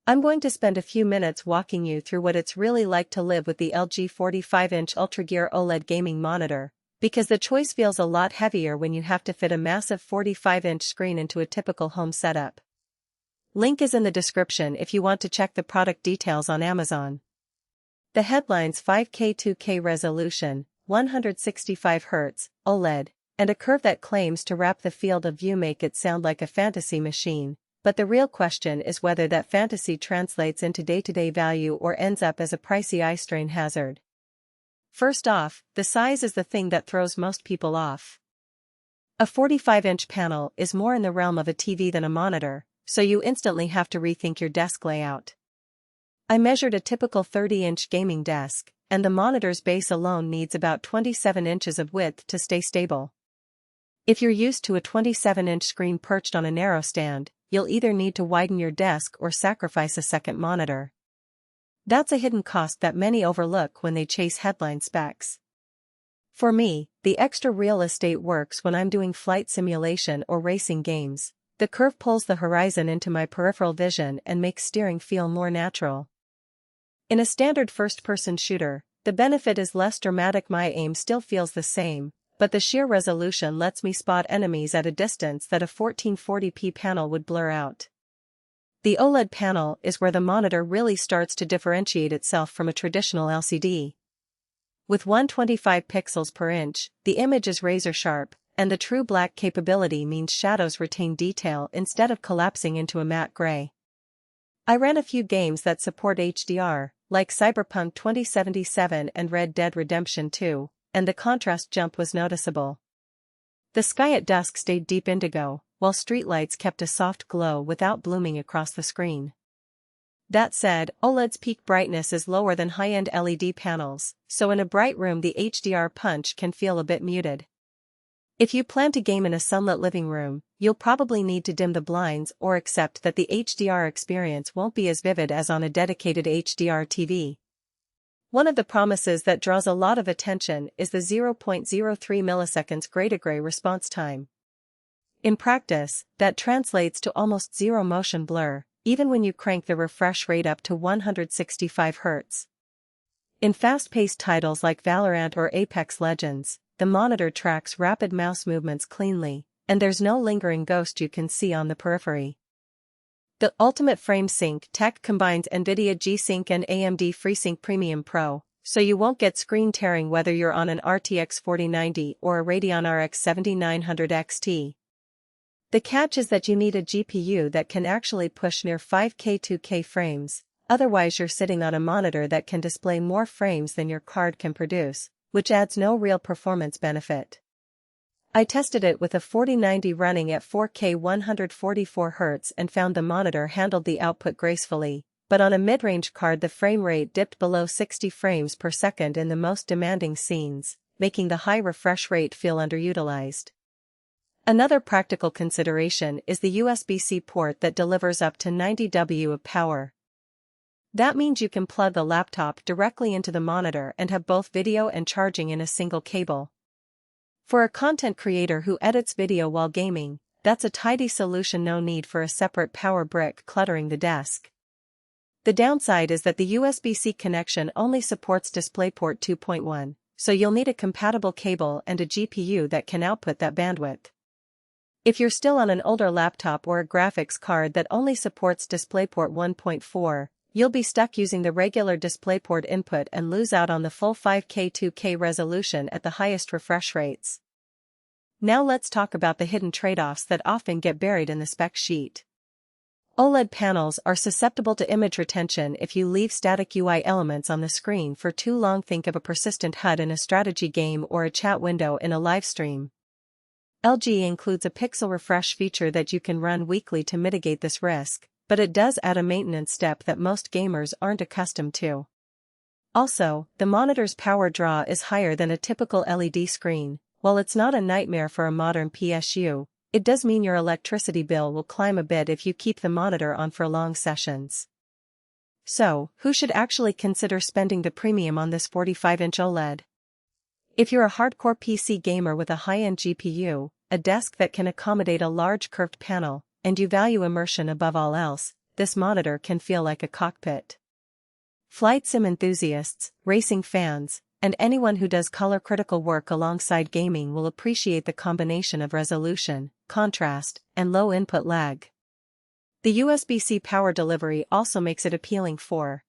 I'm going to spend a few minutes walking you through what it's really like to live with the LG 45-inch Ultragear OLED gaming monitor, because the choice feels a lot heavier when you have to fit a massive 45-inch screen into a typical home setup. Link is in the description if you want to check the product details on Amazon. The headline's 5K2K resolution, 165Hz, OLED, and a curve that claims to wrap the field of view make it sound like a fantasy machine, but the real question is whether that fantasy translates into day-to-day value or ends up as a pricey eye strain hazard. First off, the size is the thing that throws most people off. A 45-inch panel is more in the realm of a TV than a monitor, so you instantly have to rethink your desk layout. I measured a typical 30-inch gaming desk, and the monitor's base alone needs about 27 inches of width to stay stable. If you're used to a 27-inch screen perched on a narrow stand, you'll either need to widen your desk or sacrifice a second monitor. That's a hidden cost that many overlook when they chase headline specs. For me, the extra real estate works when I'm doing flight simulation or racing games. The curve pulls the horizon into my peripheral vision and makes steering feel more natural. In a standard first-person shooter, the benefit is less dramatic. My aim still feels the same, but the sheer resolution lets me spot enemies at a distance that a 1440p panel would blur out. The OLED panel is where the monitor really starts to differentiate itself from a traditional LCD. With 125 pixels per inch, the image is razor-sharp, and the true black capability means shadows retain detail instead of collapsing into a matte gray. I ran a few games that support HDR, like Cyberpunk 2077 and Red Dead Redemption 2, and the contrast jump was noticeable. The sky at dusk stayed deep indigo, while streetlights kept a soft glow without blooming across the screen. That said, OLED's peak brightness is lower than high-end LED panels, so in a bright room the HDR punch can feel a bit muted. If you plan to game in a sunlit living room, you'll probably need to dim the blinds or accept that the HDR experience won't be as vivid as on a dedicated HDR TV. One of the promises that draws a lot of attention is the 0.03 milliseconds gray-to-gray response time. In practice, that translates to almost zero motion blur, even when you crank the refresh rate up to 165 Hz. In fast-paced titles like Valorant or Apex Legends, the monitor tracks rapid mouse movements cleanly, and there's no lingering ghost you can see on the periphery. The ultimate FreeSync tech combines NVIDIA G-Sync and AMD FreeSync Premium Pro, so you won't get screen tearing whether you're on an RTX 4090 or a Radeon RX 7900 XT. The catch is that you need a GPU that can actually push near 5K2K frames, otherwise you're sitting on a monitor that can display more frames than your card can produce, which adds no real performance benefit. I tested it with a 4090 running at 4K 144Hz and found the monitor handled the output gracefully, but on a mid-range card the frame rate dipped below 60 frames per second in the most demanding scenes, making the high refresh rate feel underutilized. Another practical consideration is the USB-C port that delivers up to 90 W of power. That means you can plug the laptop directly into the monitor and have both video and charging in a single cable. For a content creator who edits video while gaming, that's a tidy solution. No need for a separate power brick cluttering the desk. The downside is that the USB-C connection only supports DisplayPort 2.1, so you'll need a compatible cable and a GPU that can output that bandwidth. If you're still on an older laptop or a graphics card that only supports DisplayPort 1.4, you'll be stuck using the regular DisplayPort input and lose out on the full 5K2K resolution at the highest refresh rates. Now let's talk about the hidden trade-offs that often get buried in the spec sheet. OLED panels are susceptible to image retention if you leave static UI elements on the screen for too long. Think of a persistent HUD in a strategy game or a chat window in a live stream. LG includes a pixel refresh feature that you can run weekly to mitigate this risk, but it does add a maintenance step that most gamers aren't accustomed to. Also, the monitor's power draw is higher than a typical LED screen. While it's not a nightmare for a modern PSU, it does mean your electricity bill will climb a bit if you keep the monitor on for long sessions. So, who should actually consider spending the premium on this 45-inch OLED? If you're a hardcore PC gamer with a high-end GPU, a desk that can accommodate a large curved panel, and you value immersion above all else, this monitor can feel like a cockpit. Flight sim enthusiasts, racing fans, and anyone who does color-critical work alongside gaming will appreciate the combination of resolution, contrast, and low input lag. The USB-C power delivery also makes it appealing for